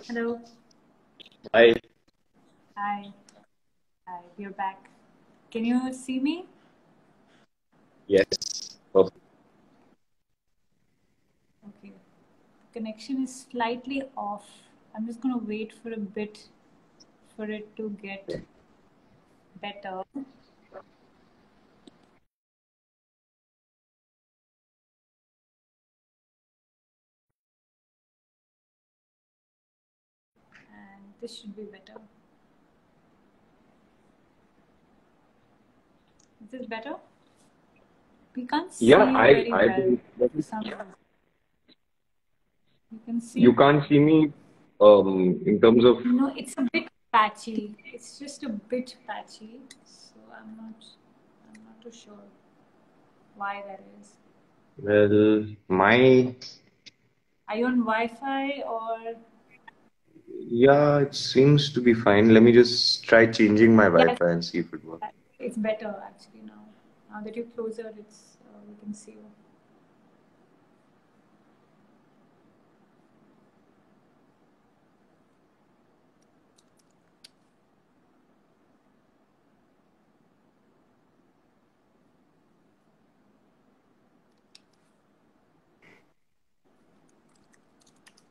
Hello. Hi. Hi. Hi. We're back. Can you see me? Yes. Perfect. Okay. Connection is slightly off. I'm just going to wait for a bit for it to get better. And this should be better. Is this better? We can't see Yeah, you very I well believe that for some reason. You can you see. can't see me in terms of, No, it's a bit patchy. It's just a bit patchy. So I'm not too sure why that is. well, my, Are you on Wi-Fi or? yeah, it seems to be fine. Let me just try changing my Yes, Wi-Fi and see if it works. it's better actually now. Now that you're closer, it's we can see you.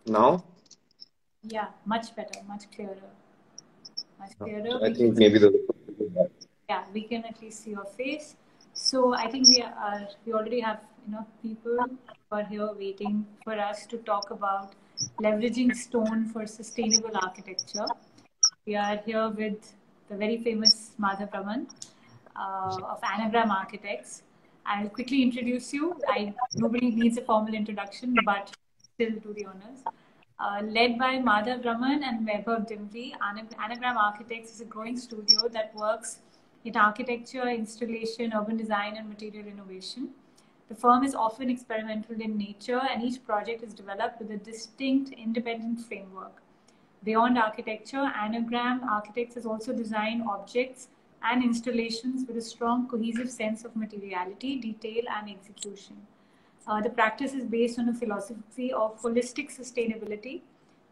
Now, Yeah, much better, much clearer, much clearer. so I We can, think maybe the, yeah, we can at least see your face. So I think we already have people who are here waiting for us to talk about leveraging stone for sustainable architecture. We are here with the very famous Madhav Raman of Anagram Architects. I'll quickly introduce you. Nobody needs a formal introduction, but still do the honors. Led by Madhav Raman and Vaibhav Dimri, Anagram Architects is a growing studio that works in architecture, installation, urban design, and material innovation. The firm is often experimental in nature, and each project is developed with a distinct, independent framework. Beyond architecture, Anagram Architects has also designed objects and installations with a strong, cohesive sense of materiality, detail, and execution. The practice is based on a philosophy of holistic sustainability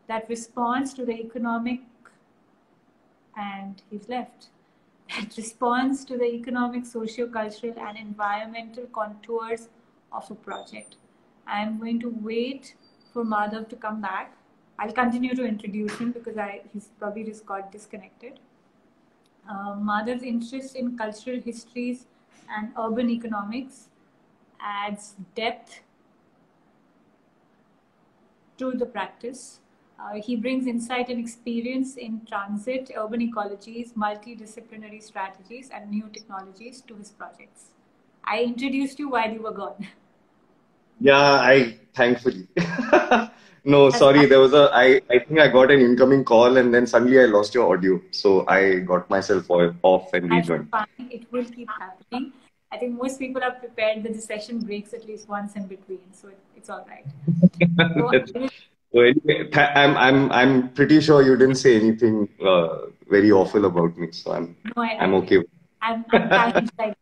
that responds to the economic, and he's left, that responds to the economic, socio-cultural, and environmental contours of a project. I am going to wait for Madhav to come back. I'll continue to introduce him because he's probably just got disconnected. Madhav's interest in cultural histories and urban economics adds depth to the practice. He brings insight and experience in transit, urban ecologies, multidisciplinary strategies, and new technologies to his projects. I introduced you while you were gone. yeah, I thankfully. No, That's sorry, there was I think I got an incoming call and then suddenly I lost your audio. So I got myself off and That's rejoined. fine. It will keep happening. I think most people are prepared that the session breaks at least once in between, so it's all right. So That's, I will, so anyway, I'm pretty sure you didn't say anything very awful about me, so no, I'm I okay. I'm kind like,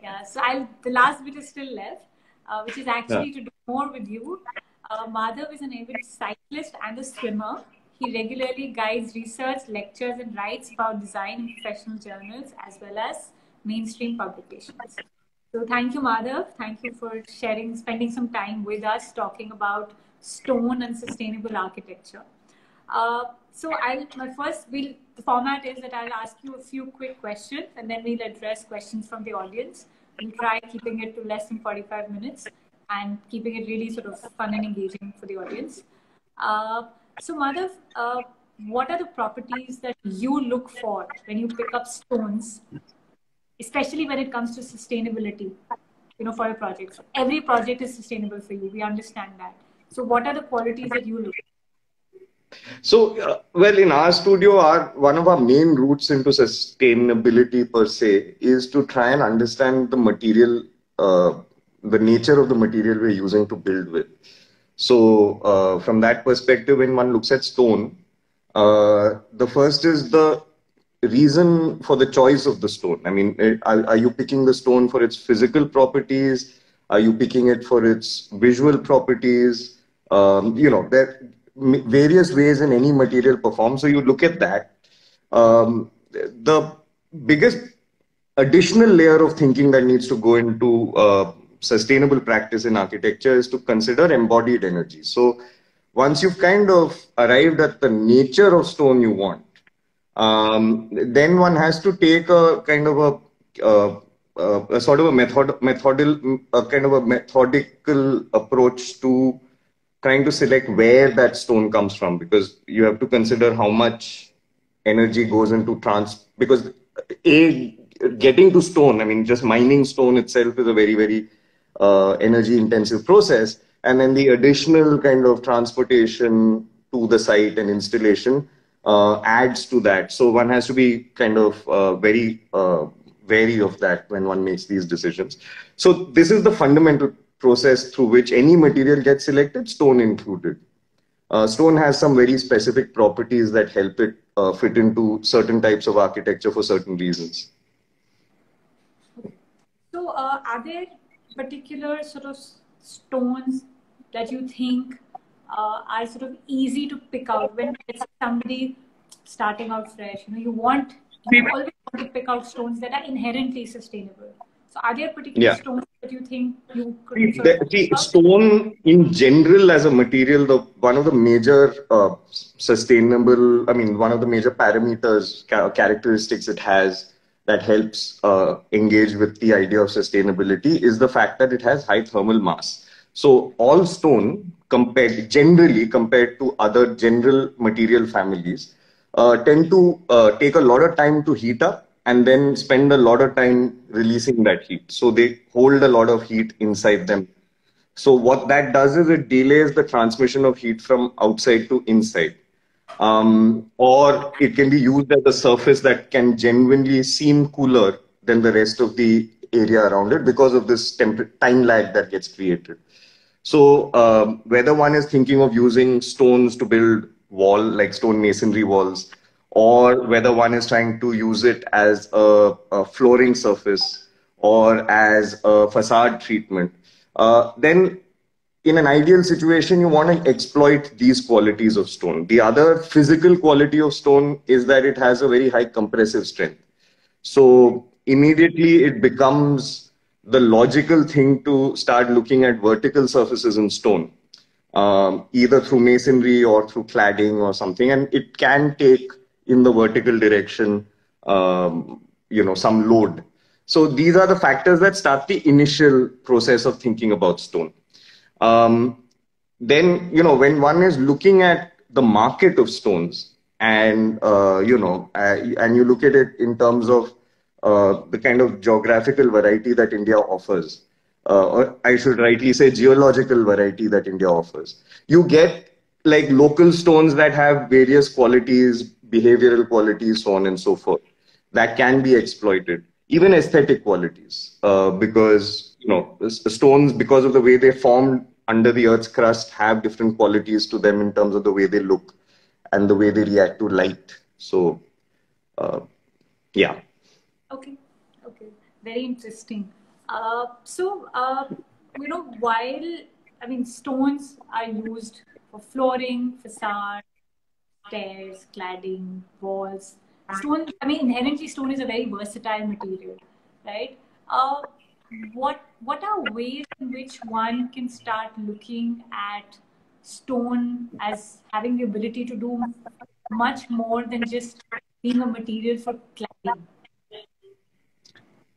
yeah. So the last bit is still left, which is Yeah. actually to do more with you. Madhav is an avid cyclist and a swimmer. He regularly guides research, lectures, and writes about design in professional journals as well as mainstream publications. So thank you, Madhav. Thank you for spending some time with us talking about stone and sustainable architecture. My first, the format is that I'll ask you a few quick questions and then we'll address questions from the audience. We'll try keeping it to less than 45 minutes and keeping it really sort of fun and engaging for the audience. Madhav, what are the properties that you look for when you pick up stones, especially when it comes to sustainability, for a project? So every project is sustainable for you. We understand that. So what are the qualities that you look So, well, in our studio, our one of our main routes into sustainability per se is to try and understand the material, the nature of the material we're using to build with. So, from that perspective, when one looks at stone, the first is the reason for the choice of the stone. I mean, are you picking the stone for its physical properties? Are you picking it for its visual properties? There various ways in any material performs. So you look at that. The biggest additional layer of thinking that needs to go into sustainable practice in architecture is to consider embodied energy. So once you've kind of arrived at the nature of stone you want, then one has to take a kind of a sort of a kind of a methodical approach to trying to select where that stone comes from, because you have to consider how much energy goes into because a getting to stone, I mean, just mining stone itself is a very, very energy intensive process. And then the additional kind of transportation to the site and installation adds to that. So one has to be kind of very wary of that when one makes these decisions. So this is the fundamental process through which any material gets selected, stone included. Stone has some very specific properties that help it fit into certain types of architecture for certain reasons. So are there particular sort of stones that you think are sort of easy to pick out when it's somebody starting out fresh? You always want to pick out stones that are inherently sustainable. So are there particular stones that you think you could see, stone in general as a material, one of the major one of the major parameters, characteristics it has that helps engage with the idea of sustainability is the fact that it has high thermal mass. So all stone generally compared to other general material families tend to take a lot of time to heat up and then spend a lot of time releasing that heat. So they hold a lot of heat inside them. So what that does is it delays the transmission of heat from outside to inside. Or it can be used as a surface that can genuinely seem cooler than the rest of the area around it because of this time lag that gets created. So whether one is thinking of using stones to build like stone masonry walls, or whether one is trying to use it as a flooring surface or as a facade treatment, then in an ideal situation, you want to exploit these qualities of stone. The other physical quality of stone is that it has a very high compressive strength. So immediately it becomes the logical thing to start looking at vertical surfaces in stone, either through masonry or through cladding or something. And it can take in the vertical direction, some load. So these are the factors that start the initial process of thinking about stone. Then, when one is looking at the market of stones and you look at it in terms of the kind of geographical variety that India offers, or I should rightly say geological variety that India offers, you get like local stones that have various qualities, behavioral qualities, so on and so forth, that can be exploited. Even aesthetic qualities, because stones, because of the way they formed under the Earth's crust, have different qualities to them in terms of the way they look and the way they react to light. So, yeah. Okay, very interesting. While stones are used for flooring, facade, stairs, cladding, walls. Inherently stone is a very versatile material, right? What are ways in which one can start looking at stone as having the ability to do much more than just being a material for cladding?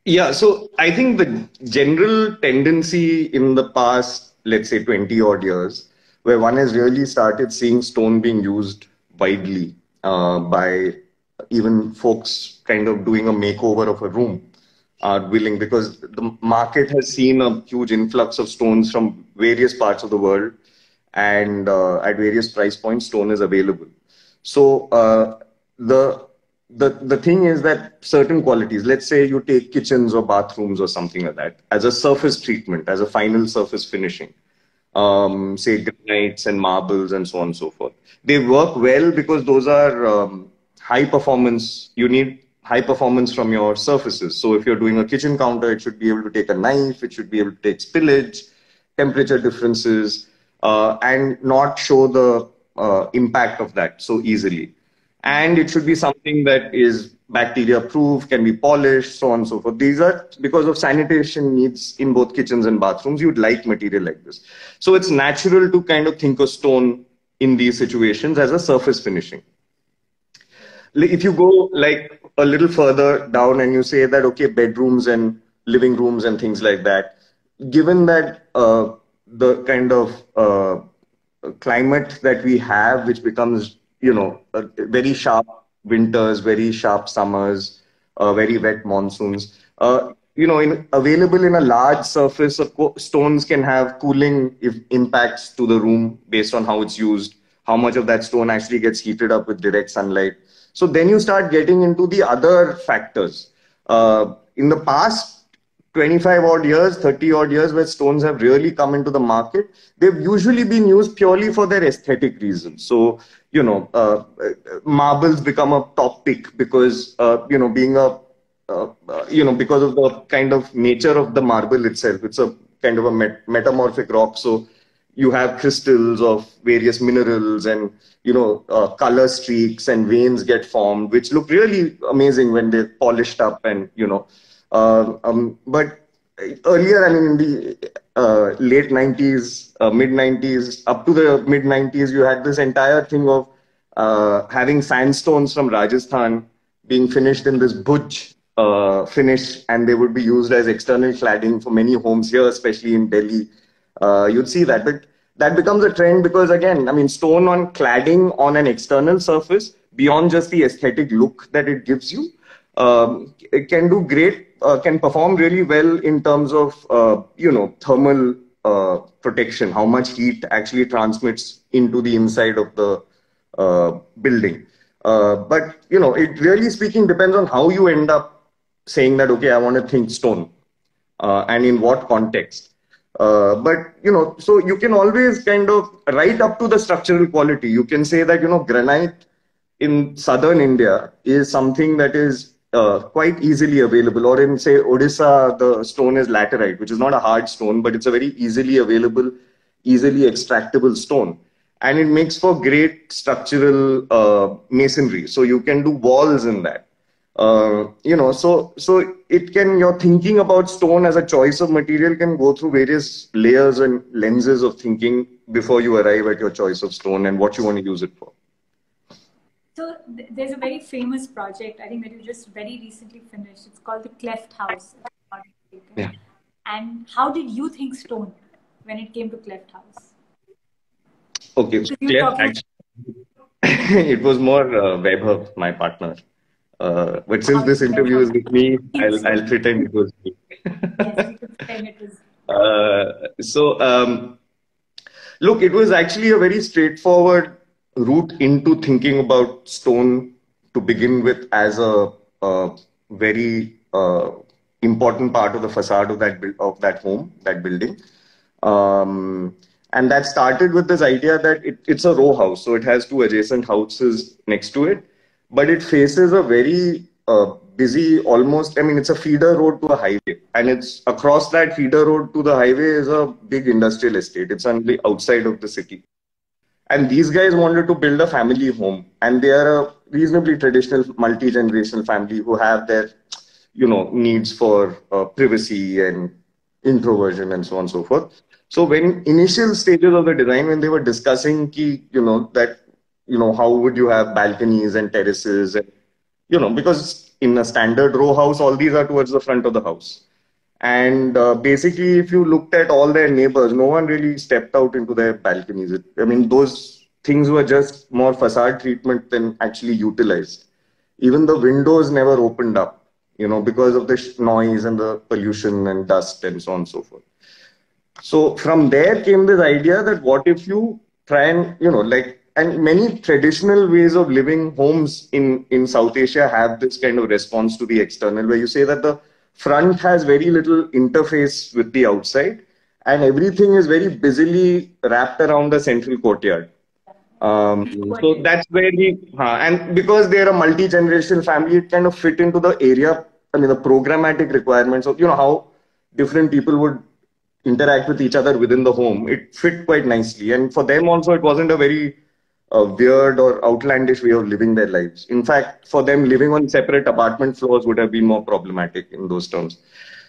Yeah, so I think the general tendency in the past, let's say 20 odd years, where one has really started seeing stone being used widely by even folks kind of doing a makeover of a room are willing, because the market has seen a huge influx of stones from various parts of the world, and at various price points, stone is available. So the thing is that certain qualities, let's say you take kitchens or bathrooms or something like that, as a surface treatment, as a final surface finishing, say granites and marbles and so on and so forth. They work well because those are high performance. You need high performance from your surfaces. So if you're doing a kitchen counter, it should be able to take a knife, it should be able to take spillage, temperature differences, and not show the impact of that so easily. And it should be something that is bacteria proof, can be polished, so on and so forth. These are because of sanitation needs in both kitchens and bathrooms. You'd like material like this. So it's natural to kind of think of stone in these situations as a surface finishing. If you go like a little further down and you say that, okay, bedrooms and living rooms and things like that, given that the kind of climate that we have, which becomes, very sharp winters, very sharp summers, very wet monsoons, available in a large surface of stones can have cooling impacts to the room based on how it's used, how much of that stone actually gets heated up with direct sunlight. So then you start getting into the other factors. In the past 25 odd years, 30 odd years, where stones have really come into the market, they've usually been used purely for their aesthetic reasons. So, marbles become a top pick because, being a, because of the kind of nature of the marble itself, it's a kind of a metamorphic rock. So you have crystals of various minerals and, color streaks and veins get formed, which look really amazing when they're polished up and, but earlier, I mean, in the late 90s, mid 90s, up to the mid 90s, you had this entire thing of having sandstones from Rajasthan being finished in this Bhuj finish, and they would be used as external cladding for many homes here, especially in Delhi. You'd see that. But that becomes a trend because, again, I mean, stone on cladding on an external surface, beyond just the aesthetic look that it gives you, it can do great. Can perform really well in terms of, thermal protection, how much heat actually transmits into the inside of the building. But, it really speaking depends on how you end up saying that, okay, I want to think stone and in what context. But, so you can always kind of, right up to the structural quality, you can say that, granite in southern India is something that is quite easily available, or in say Odisha, the stone is laterite, which is not a hard stone, but it's a very easily available, easily extractable stone, and it makes for great structural masonry. So you can do walls in that. So it can, your thinking about stone as a choice of material can go through various layers and lenses of thinking before you arrive at your choice of stone and what you want to use it for. So there's a very famous project, I think, that you just very recently finished. It's called the Cleft House. Yeah. And how did you think stone when it came to Cleft House? Okay, so Cleft actually, it was more Vaibhav, my partner. But since this interview is with me, I'll pretend it was me. Yes, you could pretend it was. Look, it was actually a very straightforward route into thinking about stone to begin with as a very important part of the facade of that home, that building. And that started with this idea that it's a row house, so it has two adjacent houses next to it, but it faces a very busy, almost, I mean, it's a feeder road to a highway, and it's across that feeder road to the highway is a big industrial estate. It's only outside of the city. And these guys wanted to build a family home, and they are a reasonably traditional multi-generational family who have their, needs for privacy and introversion and so on and so forth. So when initial stages of the design, when they were discussing how would you have balconies and terraces, and, because in a standard row house, all these are towards the front of the house. And basically, if you looked at all their neighbors, no one really stepped out into their balconies. Those things were just more facade treatment than actually utilized. Even the windows never opened up, because of the noise and the pollution and dust and so on and so forth. So from there came this idea that what if you try and, and many traditional ways of living homes in South Asia have this kind of response to the external, where you say that the front has very little interface with the outside, and everything is very busily wrapped around the central courtyard. So that's where and because they're a multi-generational family, it kind of fit into the area, the programmatic requirements of, how different people would interact with each other within the home. It fit quite nicely. And for them also, it wasn't a very a weird or outlandish way of living their lives. In fact, for them, living on separate apartment floors would have been more problematic in those terms.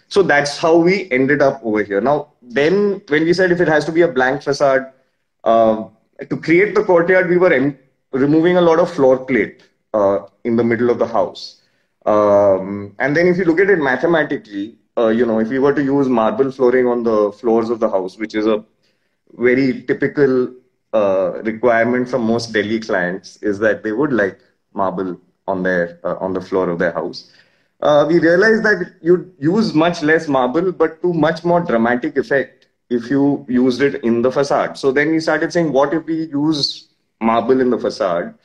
So that's how we ended up over here. Now, then when we said if it has to be a blank facade, uh, to create the courtyard, we were removing a lot of floor plate in the middle of the house. And then if you look at it mathematically, if we were to use marble flooring on the floors of the house, which is a very typical requirement from most Delhi clients, is that they would like marble on the floor of their house. We realized that you'd use much less marble, but to much more dramatic effect if you used it in the facade. So then we started saying, what if we use marble in the facade?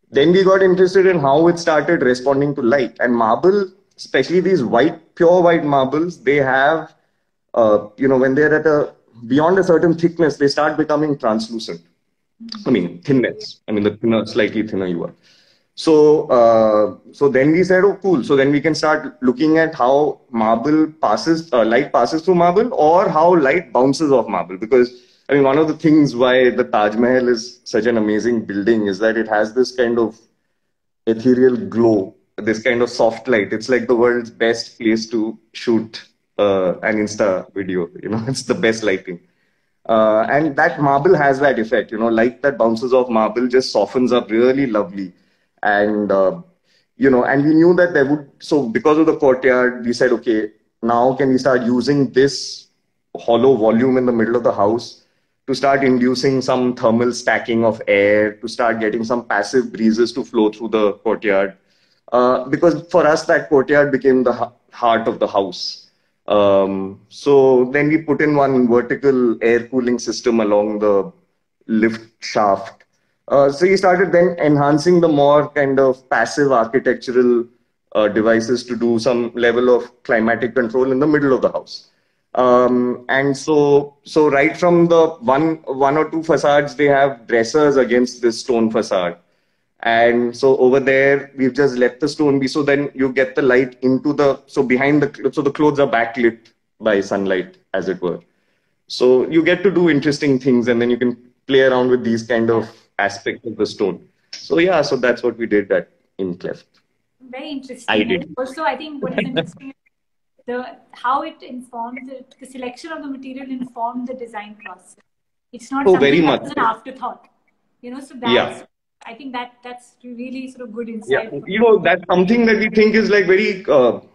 Then we got interested in how it started responding to light. And marble, especially these pure white marbles, they have, when they're at beyond a certain thickness, they start becoming translucent. I mean, thinness. I mean, the slightly thinner you are. So then we said, oh, cool. So then we can start looking at how light passes through marble, or how light bounces off marble. Because I mean, one of the things why the Taj Mahal is such an amazing building is that it has this kind of ethereal glow, this kind of soft light. It's like the world's best place to shoot an Insta video. It's the best lighting. And that marble has that effect, light that bounces off marble just softens up really lovely. And, and we knew that so because of the courtyard, we said, okay, now can we start using this hollow volume in the middle of the house to start inducing some thermal stacking of air, to start getting some passive breezes to flow through the courtyard. Because for us, that courtyard became the heart of the house. So then we put in one vertical air cooling system along the lift shaft. So we started then enhancing the more kind of passive architectural devices to do some level of climatic control in the middle of the house. And so right from the one or two facades, they have dressers against this stone facade. And so over there, we've just let the stone be. So then you get the light behind so the clothes are backlit by sunlight, as it were. So you get to do interesting things, and then you can play around with these kind of aspects of the stone. So yeah, so that's what we did in Cleft. Very interesting. And also, I think what is interesting is how it informed the selection of the material informed the design process. It's not something that's an afterthought. So that's I think that's really sort of good insight. Yeah, that's something that we think is like very.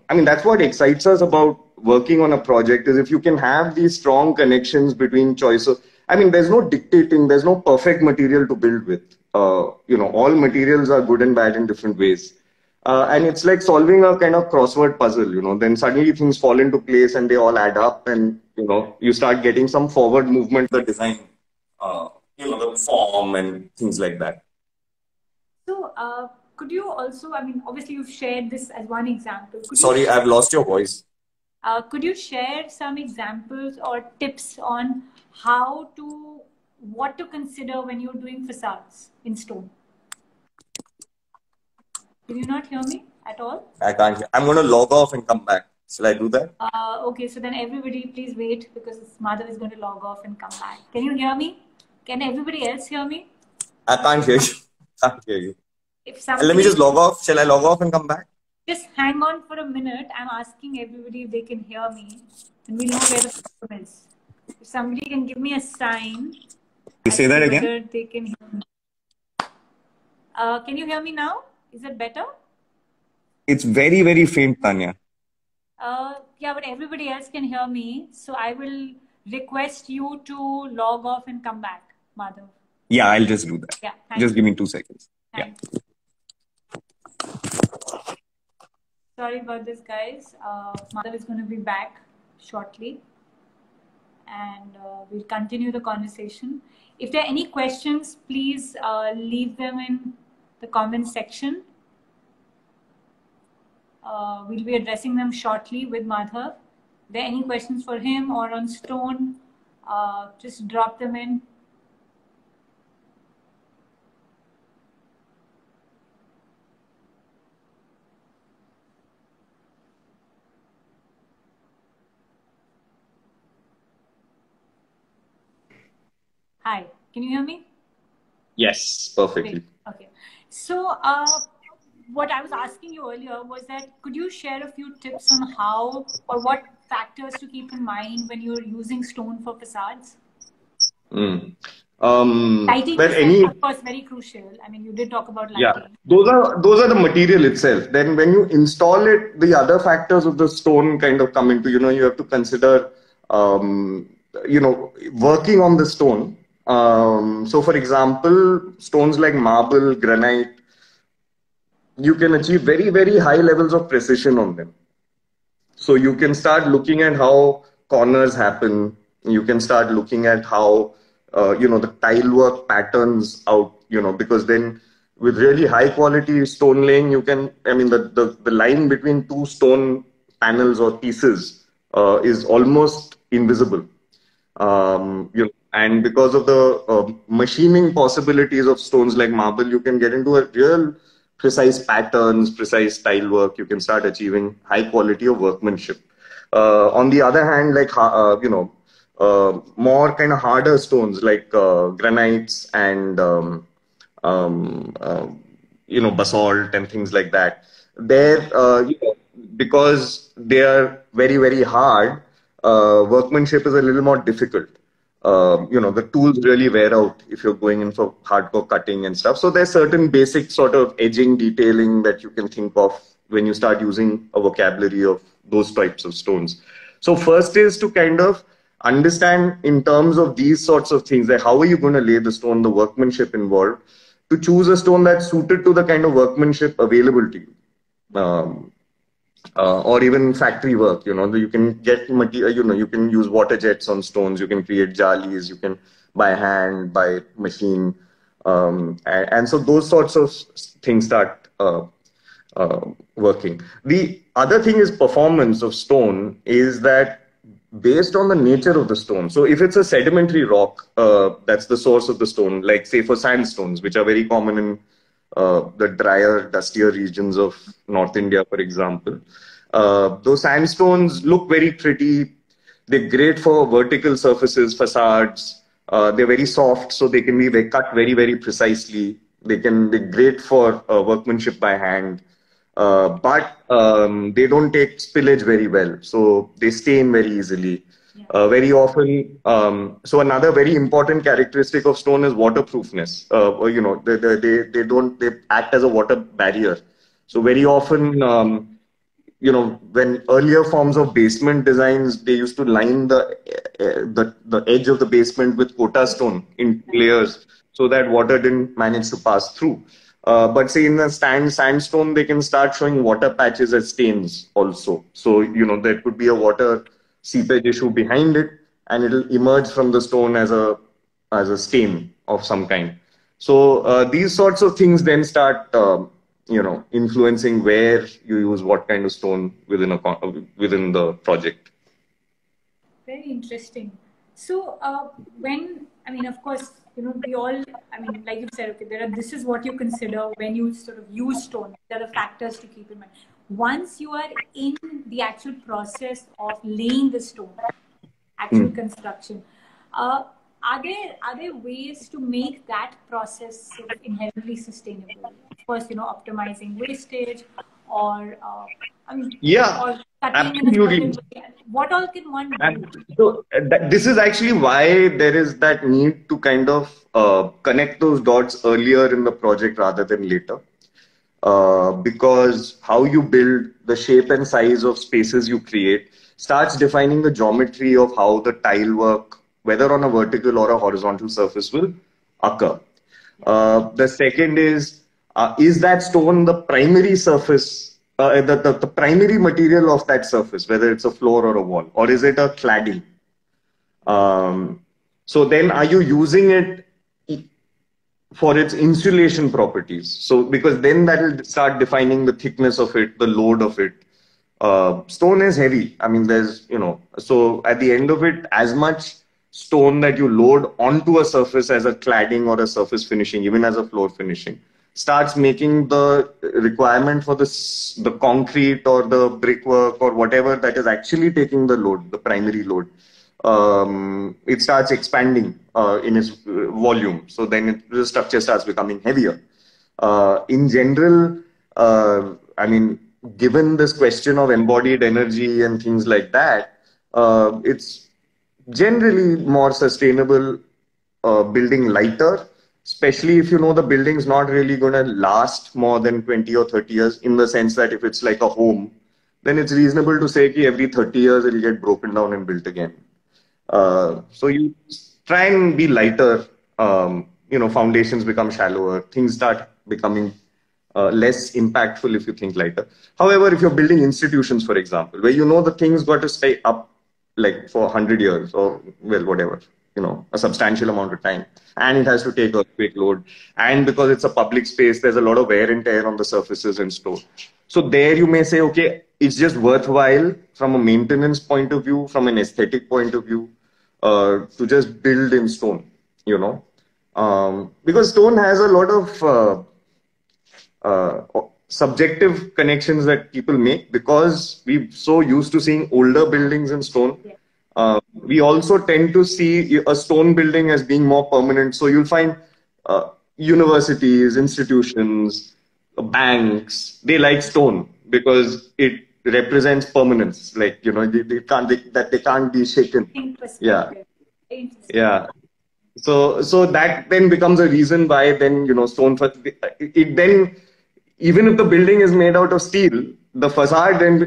I mean, that's what excites us about working on a project, is if you can have these strong connections between choices. I mean, there's no dictating. There's no perfect material to build with. All materials are good and bad in different ways. And it's like solving a kind of crossword puzzle. Then suddenly things fall into place and they all add up, and you start getting some forward movement, the design, the form and things like that. So, could you also, I mean, obviously you've shared this as one example. Sorry, I've lost your voice. Could you share some examples or tips on what to consider when you're doing facades in stone? Can you not hear me at all? I can't hear. I'm going to log off and come back. Shall I do that? Okay, so then everybody please wait, because Madhav is going to log off and come back. Can you hear me? Can everybody else hear me? I can't hear you. I can't hear you. Let me just log off. Shall I log off and come back? Just hang on for a minute. I'm asking everybody if they can hear me, and we know where the problem is. If somebody can give me a sign. You say that again? They can hear me. Can you hear me now? Is it better? It's very, very faint, Tanya. Yeah, but everybody else can hear me. So I will request you to log off and come back, Madhav. Yeah, I'll just do that. Yeah, just give me 2 seconds. Thanks. Yeah. Sorry about this, guys. Madhav is going to be back shortly, and we'll continue the conversation. If there are any questions, please leave them in the comment section. We'll be addressing them shortly with Madhav. If there are any questions for him or on stone, just drop them in. Hi, can you hear me? Yes, Great. perfectly. Okay. So, what I was asking you earlier was that could you share a few tips on how or what factors to keep in mind when you're using stone for facades? Mm. Lighting, you Well, said, any of course, very crucial. I mean, you did talk about Yeah, lighting. those are the material itself. Then when you install it, the other factors of the stone kind of come into, you have to consider, um, working on the stone. So for example, stones like marble, granite, you can achieve very, very high levels of precision on them. So you can start looking at how corners happen. You can start looking at how the tile work patterns out. Because then with really high quality stone laying, you can. I mean, the line between two stone panels or pieces is almost invisible. And because of the machining possibilities of stones like marble, you can get into a real precise patterns, precise tile work. You can start achieving high quality of workmanship. On the other hand, like more kind of harder stones like granites and um, uh, basalt and things like that. There, because they are very, very hard, workmanship is a little more difficult. The tools really wear out if you're going in for hardcore cutting and stuff. So there's certain basic sort of edging detailing that you can think of when you start using a vocabulary of those types of stones. So first is to kind of understand in terms of these sorts of things, like how are you going to lay the stone, the workmanship involved, to choose a stone that's suited to the kind of workmanship available to you. Or even factory work, you can get material, you can use water jets on stones, you can create jalis, you can by hand, by machine. And so those sorts of things start working. The other thing is performance of stone is that based on the nature of the stone. So if it's a sedimentary rock, that's the source of the stone, like say for sandstones, which are very common in the drier, dustier regions of North India, for example. Those sandstones look very pretty. They're great for vertical surfaces, facades. They're very soft, so they can be cut very, very precisely. They can be great for workmanship by hand. But they don't take spillage very well, so they stain very easily. Yeah. Very often, so another very important characteristic of stone is waterproofness. They act as a water barrier. So very often, when earlier forms of basement designs, they used to line the edge of the basement with kota stone in layers so that water didn't manage to pass through. But say in the sandstone, they can start showing water patches as stains also. So, there could be a water seepage issue behind it, and it'll emerge from the stone as a stain of some kind. So these sorts of things then start, influencing where you use what kind of stone within the project. Very interesting. So, I mean, of course, we all, I mean, like you said, okay, this is what you consider when you sort of use stone. There are factors to keep in mind. Once you are in the actual process of laying the stone, actual construction, are there ways to make that process sort of inherently sustainable? Of course, optimizing wastage or Yeah, or cutting in a certain absolutely. way. What all can one do? And so this is actually why there is that need to kind of connect those dots earlier in the project rather than later. Because how you build, the shape and size of spaces you create starts defining the geometry of how the tile work, whether on a vertical or a horizontal surface, will occur. The second is that stone the primary surface, the primary material of that surface, whether it's a floor or a wall, or is it a cladding? So then are you using it for its insulation properties? So because then that will start defining the thickness of it, the load of it. Stone is heavy. I mean, so at the end of it, as much stone that you load onto a surface as a cladding or a surface finishing, even as a floor finishing, starts making the requirement for the concrete or the brickwork or whatever that is actually taking the load, the primary load, it starts expanding in its volume. So then the structure starts becoming heavier. In general, I mean, given this question of embodied energy and things like that, it's generally more sustainable building lighter, especially if you know the building's not really going to last more than 20 or 30 years, in the sense that if it's like a home, then it's reasonable to say that every 30 years it'll get broken down and built again. So you try and be lighter. Foundations become shallower. Things start becoming less impactful if you think lighter. However, if you're building institutions, for example, where you know the things got to stay up like for 100 years or well, whatever, a substantial amount of time, and it has to take earthquake load, and because it's a public space, there's a lot of wear and tear on the surfaces and stone. So there you may say, okay, it's just worthwhile from a maintenance point of view, from an aesthetic point of view, to just build in stone, because stone has a lot of subjective connections that people make, because we're so used to seeing older buildings in stone. We also tend to see a stone building as being more permanent. So you'll find universities, institutions, banks, they like stone because it represents permanence. Like, they can't be shaken. Yeah. Yeah. So that then becomes a reason why then, stone, it then, even if the building is made out of steel, the facade then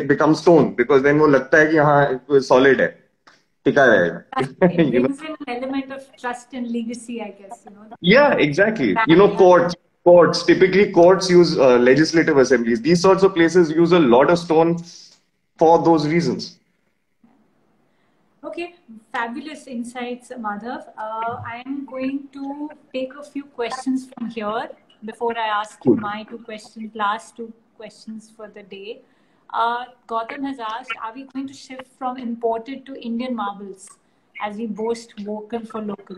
becomes stone, because then वो लगता है कि हाँ solid है, टिका रहेगा. It brings in an element of trust and legacy, I guess. Yeah, exactly. Courts, typically courts use legislative assemblies. These sorts of places use a lot of stone for those reasons. Okay, fabulous insights, Madhav. I am going to take a few questions from here before I ask you my last two questions for the day. Gautam has asked, are we going to shift from imported to Indian marbles as we boast vocal for local?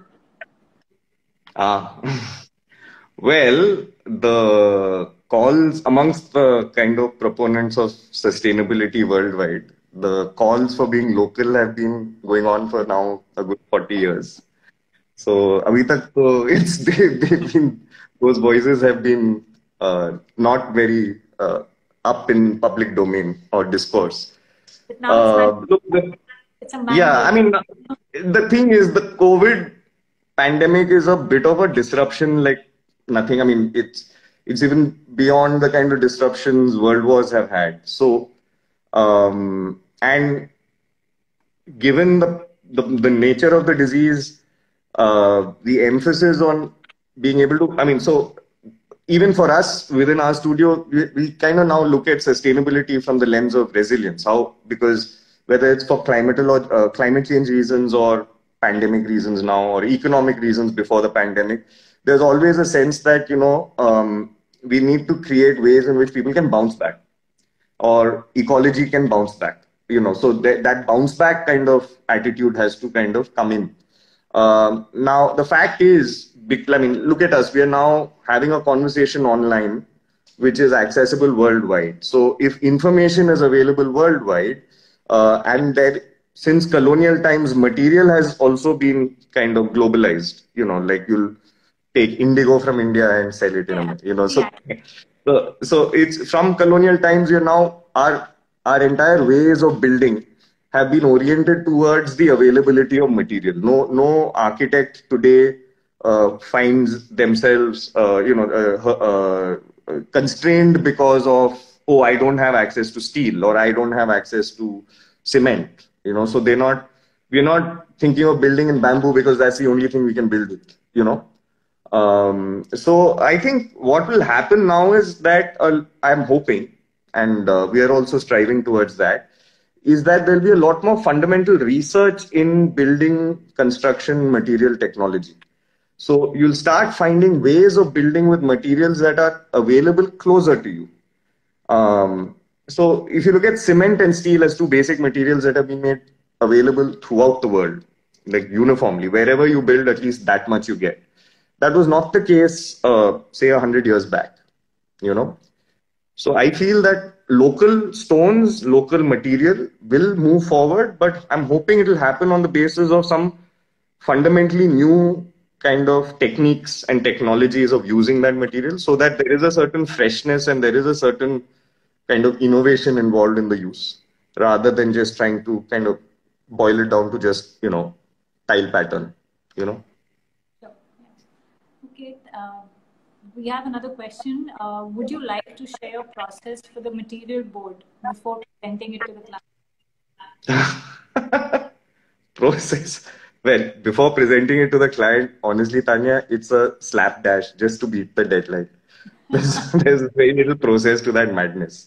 Well, the calls amongst the kind of proponents of sustainability worldwide, the calls for being local have been going on for now a good 40 years. So, abhi tak to they've been, those voices have been not very up in public domain or discourse. But now it's a mandate. Yeah, I mean, the thing is, the COVID pandemic is a bit of a disruption like nothing. I mean, it's even beyond the kind of disruptions world wars have had. So, and given the nature of the disease, the emphasis on being able to, I mean, so even for us within our studio, we kind of now look at sustainability from the lens of resilience. Because whether it's for climate change reasons or pandemic reasons now, or economic reasons before the pandemic, there's always a sense that, we need to create ways in which people can bounce back, or ecology can bounce back, so that bounce back kind of attitude has to kind of come in. Now, the fact is, I mean, look at us. We are now having a conversation online, which is accessible worldwide. So if information is available worldwide, and that since colonial times, material has also been kind of globalized, like you'll take indigo from India and sell it in America, so it's from colonial times, now our entire ways of building have been oriented towards the availability of material. No architect today finds themselves, constrained because of, oh, I don't have access to steel, or I don't have access to cement. So we're not thinking of building in bamboo because that's the only thing we can build with. So I think what will happen now is that I'm hoping, and we are also striving towards that, is that there'll be a lot more fundamental research in building construction material technology. So you'll start finding ways of building with materials that are available closer to you. So if you look at cement and steel as two basic materials that have been made available throughout the world, like uniformly, wherever you build, at least that much you get. That was not the case, say 100 years back, So I feel that local stones, local material will move forward, but I'm hoping it will happen on the basis of some fundamentally new kind of techniques and technologies of using that material, so that there is a certain freshness and there is a certain kind of innovation involved in the use, rather than just trying to kind of boil it down to just, tile pattern, you know. Sure. Yeah. Okay. We have another question. Would you like to share your process for the material board before presenting it to the client? Process. Well, before presenting it to the client, honestly, Tanya, it's a slapdash just to beat the deadline. There's very little process to that madness.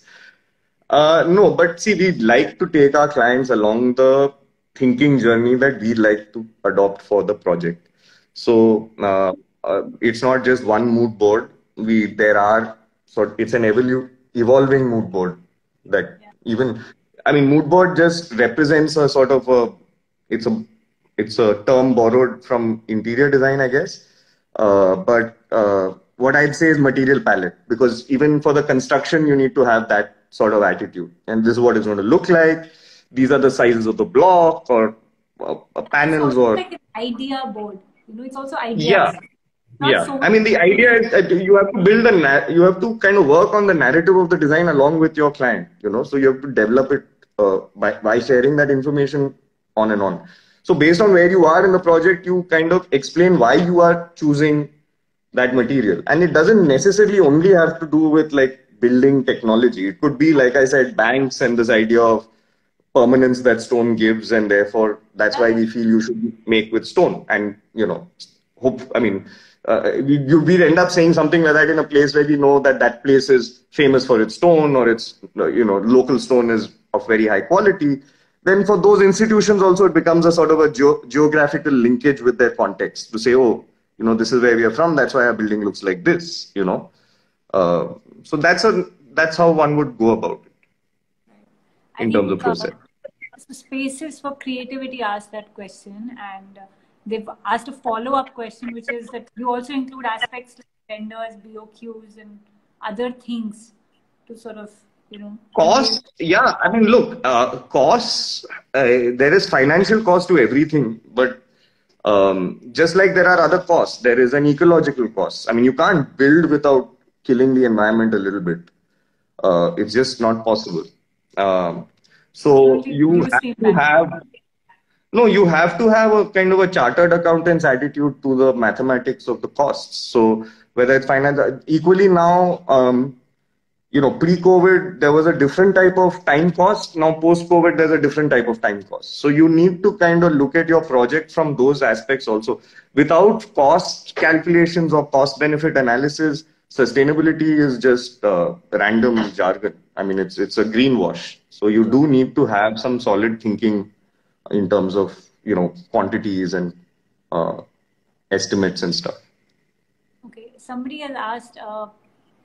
No, but see, we like to take our clients along the thinking journey that we like to adopt for the project. So it's not just one mood board. There are it's an evolving mood board that Yeah. even, I mean, mood board just represents a sort of it's a it's a term borrowed from interior design, I guess. But what I'd say is material palette, because even for the construction, you need to have that sort of attitude. And this is what it's going to look like. These are the sizes of the block or It's panels also or like an idea board. It's also yeah. ideas. Not Yeah, so I much mean, the idea is that you have to build you have to kind of work on the narrative of the design along with your client, so you have to develop it by sharing that information on and on. So based on where you are in the project, you kind of explain why you are choosing that material. And it doesn't necessarily only have to do with like building technology. It could be, like I said, banks and this idea of permanence that stone gives, and therefore that's why we feel you should make with stone. And hope, I mean, we end up saying something like that in a place where we know that that place is famous for its stone, or its local stone is of very high quality. Then for those institutions also, it becomes a sort of a geographical linkage with their context to say, oh, this is where we are from, that's why our building looks like this. So that's how one would go about it I in terms of think process. Spaces for Creativity asked that question, and they've asked a follow-up question, which is that you also include aspects like tenders, BOQs, and other things to sort of, Cost, yeah. I mean, look, costs, there is financial cost to everything, but just like there are other costs, there is an ecological cost. I mean, you can't build without killing the environment a little bit. It's just not possible. So you have to have, no, you have to have a kind of a chartered accountant's attitude to the mathematics of the costs. So whether it's finance, equally now, pre-COVID, there was a different type of time cost. Now, post-COVID, there's a different type of time cost. So you need to kind of look at your project from those aspects also. Without cost calculations or cost benefit analysis, sustainability is just random jargon. I mean, it's a greenwash. So you do need to have some solid thinking in terms of, quantities and estimates and stuff. Okay. Somebody has asked,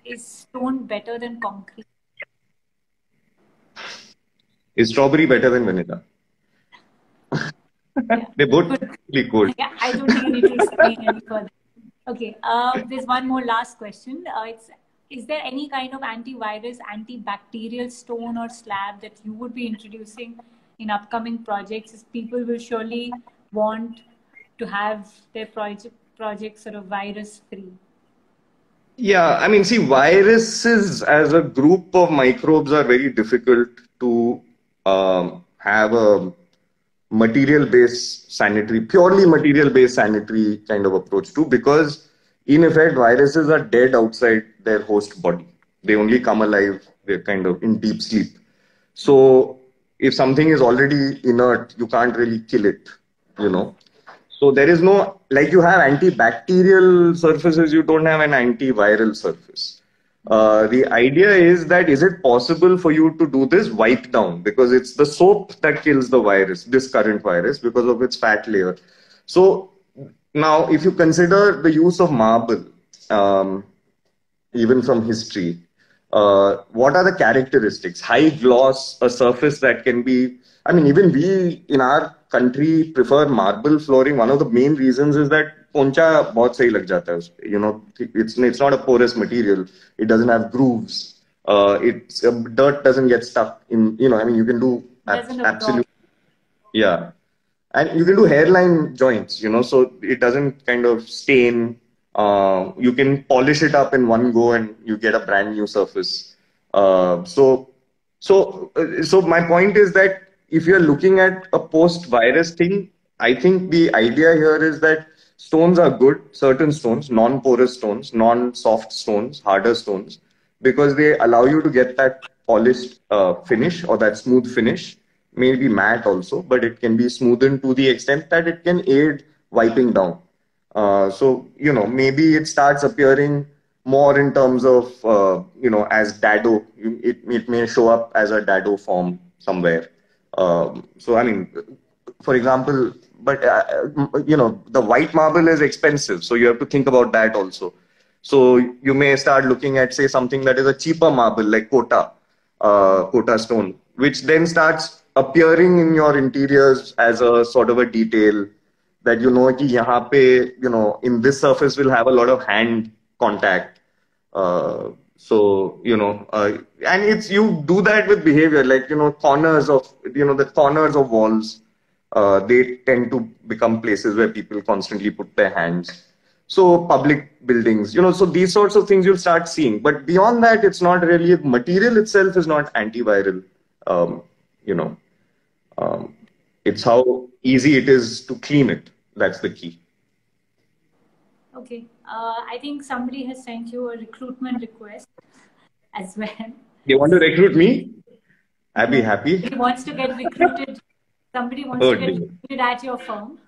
is stone better than concrete? Is strawberry better than vanilla? Yeah. They're both really good. Yeah, I don't think you need to explain any further. Okay, there's one more last question. Is there any kind of antivirus, antibacterial stone or slab that you would be introducing in upcoming projects? As people will surely want to have their project sort of virus-free. Yeah, I mean, see, viruses as a group of microbes are very difficult to have a purely material-based sanitary kind of approach to, because in effect, viruses are dead outside their host body. They only come alive, they're kind of in deep sleep. So if something is already inert, you can't really kill it. So there is no, like you have antibacterial surfaces, you don't have an antiviral surface. The idea is it possible for you to do this wipe down? Because it's the soap that kills the virus, this current virus, because of its fat layer. So now, if you consider the use of marble, even from history, what are the characteristics? High gloss, a surface that can be, I mean, even we in our country prefer marble flooring. One of the main reasons is that poncha bahut sahi lag jata hai. It's not a porous material. It doesn't have grooves. It's dirt doesn't get stuck in, I mean, you can do Doesn't absorb. absolute, yeah. And you can do hairline joints, so it doesn't kind of stain. You can polish it up in one go and you get a brand new surface. So my point is that if you're looking at a post-virus thing, I think the idea here is that stones are good, certain stones, non-porous stones, non-soft stones, harder stones, because they allow you to get that polished finish or that smooth finish, maybe matte also, but it can be smoothened to the extent that it can aid wiping down. So, maybe it starts appearing more in terms of, as dado. It may show up as a dado form somewhere. So, I mean, for example, but, the white marble is expensive. So you have to think about that also. So you may start looking at, say, something that is a cheaper marble like Kota stone, which then starts appearing in your interiors as a sort of a detail that कि यहाँ पे, in this surface will have a lot of hand contact. And you do that with behavior, like, the corners of walls, they tend to become places where people constantly put their hands. So public buildings, so these sorts of things you'll start seeing. But beyond that, it's not really, material itself is not antiviral. Um, you know, um, it's how easy it is to clean it. That's the key. Okay. I think somebody has sent you a recruitment request as well. They want to recruit me? I'd be happy. He wants to get recruited. Somebody wants Oh, to get dear. recruited at your firm.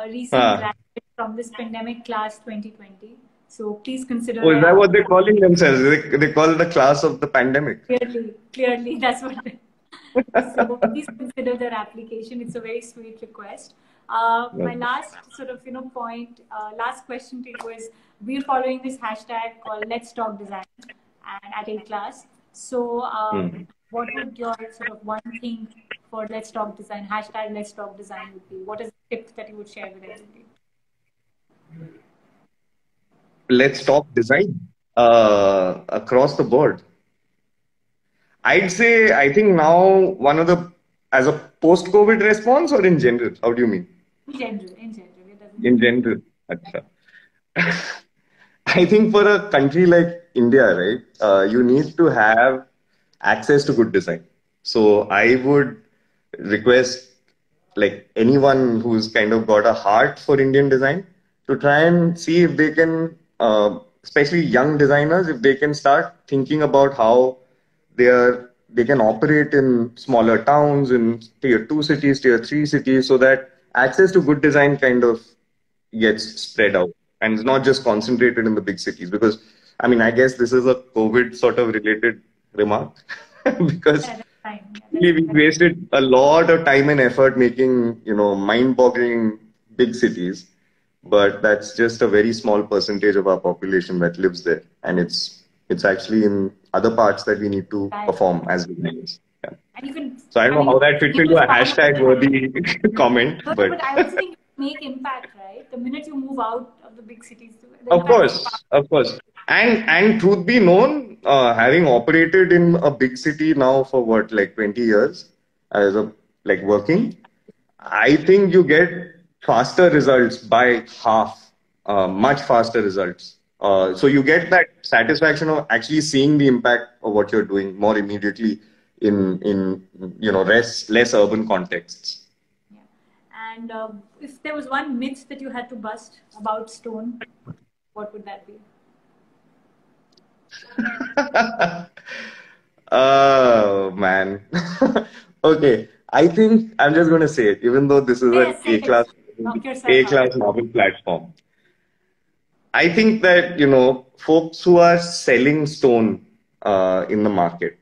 Recent graduate from this pandemic class 2020. So please consider. Oh, is that what they're calling themselves? They call it the class of the pandemic. Clearly, that's what. So please consider their application. It's a very sweet request. My last sort of point, last question to you is: we're following this hashtag called Let's Talk Design and at A Class. So what would your sort of one thing for Let's Talk Design, hashtag Let's Talk Design would be? What is the tip that you would share with everybody? Let's talk design across the board. I'd say, I think now as a post-COVID response or in general? How do you mean? In general. It doesn't In general. Achha. I think for a country like India, right, you need to have access to good design. So I would request, like, anyone who's kind of got a heart for Indian design to try and see if they can, especially young designers, if they can start thinking about how they can operate in smaller towns, in tier 2 cities, tier 3 cities, so that access to good design kind of gets spread out and it's not just concentrated in the big cities. Because, I mean, I guess this is a COVID sort of related remark because we wasted a lot of time and effort making, mind-boggling big cities, but that's just a very small percentage of our population that lives there, and it's actually in other parts that we need to perform as designers. Yeah. So I don't know how that fits into a hashtag-worthy comment, but I also think make impact, right? The minute you move out of the big cities, of course. And truth be known, having operated in a big city now for what, like 20 years as working, I think you get faster results by half, much faster results. So you get that satisfaction of actually seeing the impact of what you're doing more immediately in less urban contexts. Yeah. And if there was one myth that you had to bust about stone, what would that be? Oh, man. Okay. I think I'm just going to say it, even though this is an A-class marble platform. I think that, folks who are selling stone in the market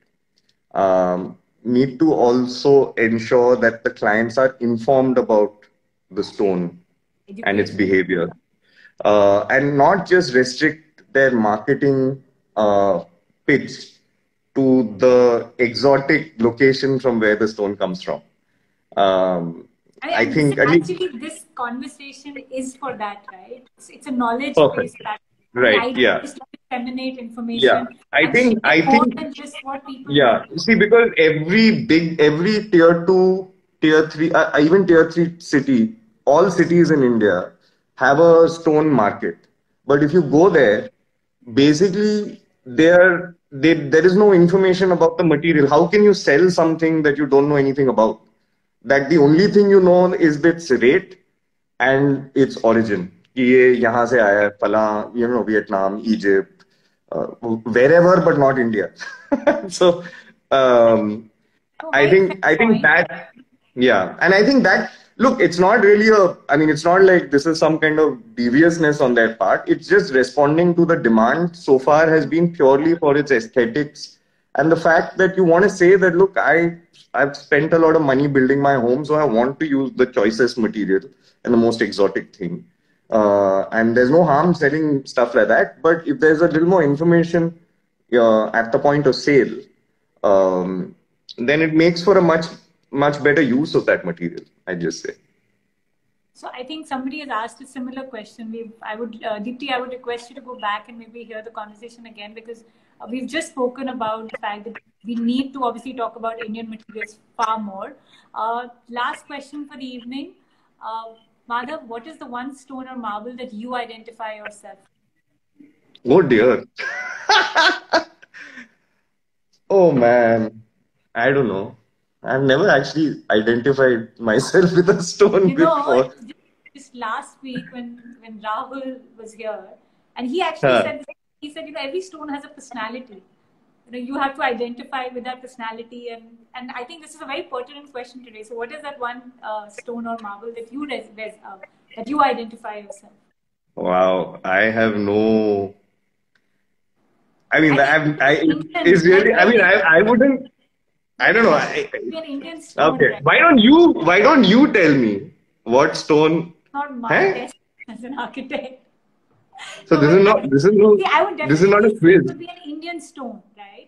need to also ensure that the clients are informed about the stone and its behavior, and not just restrict their marketing pitch to the exotic location from where the stone comes from. I think actually this conversation is for that, right? It's a knowledge-based platform. The Right. idea Yeah. is to disseminate Yeah. information I and think, share I more think, than just what people yeah. know. See, because every tier two, tier three, even tier three city, all cities in India have a stone market. But if you go there, basically there is no information about the material. How can you sell something that you don't know anything about? That the only thing you know is its rate and its origin. कि ये यहाँ से आया है, फला, you know, Vietnam, Egypt, wherever, but not India. So um, So I very fair think I think point. that yeah, and I think that look, it's not really a. I mean, it's not like this is some kind of deviousness on their part. It's just responding to the demand so far has been purely for its aesthetics and the fact that you want to say that look, I've spent a lot of money building my home, so I want to use the choicest material and the most exotic thing. And there's no harm selling stuff like that. But if there's a little more information at the point of sale, um, then it makes for a much better use of that material. I just say. So I think somebody has asked a similar question. Deepti, I would request you to go back and maybe hear the conversation again, because we've just spoken about the fact that we need to obviously talk about Indian materials far more. Last question for the evening. Madhav, what is the one stone or marble that you identify yourself? Oh dear. Oh man. I don't know. I've never actually identified myself with a stone You know, before. just last week when Rahul was here, and he actually Huh. said this, he said, every stone has a personality. You have to identify with that personality, and I think this is a very pertinent question today. So, what is that one stone or marble that that you identify yourself? Wow. I have no. I mean, I think I Indian, is really. I mean, like I wouldn't. I don't know. be an Indian stone, Okay. right? Why don't you tell me what stone? Not my Huh? test as an architect. So So, this but is not. This is no. see, I would This is not definitely a say it quiz. would be an Indian stone, right?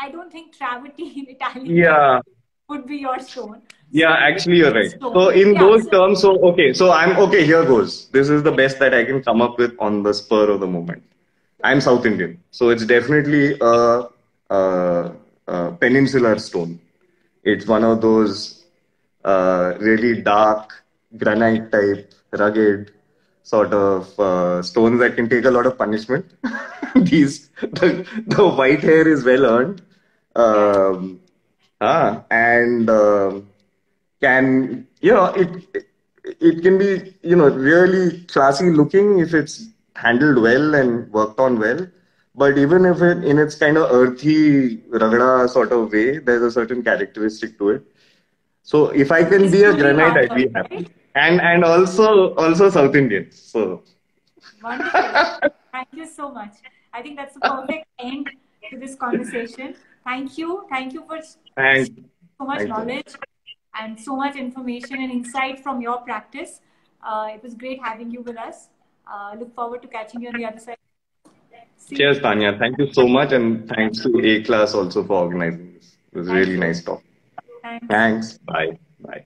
I don't think travertine, Italian Yeah. would be your stone. So Yeah. it would be Actually, you're Indian right. So stone. in Yeah. those So terms, so okay. So I'm okay. Here goes. This is the best that I can come up with on the spur of the moment. I'm South Indian, so it's definitely a peninsular stone. It's one of those really dark granite type, rugged sort of stones that can take a lot of punishment. The white hair is well earned, yeah. and can it can be really classy looking if it's handled well and worked on well. But even if it in its kind of earthy ragda sort of way, there's a certain characteristic to it. So if I can It's be a truly granite, I'd Madhav, be happy. right? And also South Indian. So Wonderful. Thank you so much. I think that's a perfect end to this conversation. Thank you. Thank you for thank so much thank you. knowledge and so much information and insight from your practice. It was great having you with us. Look forward to catching you on the other side. See you. Cheers, Tanya. Thank you so much, and thanks to A Class also for organizing this. It was Thank really you. nice talk. Thanks. Thanks. Bye. Bye.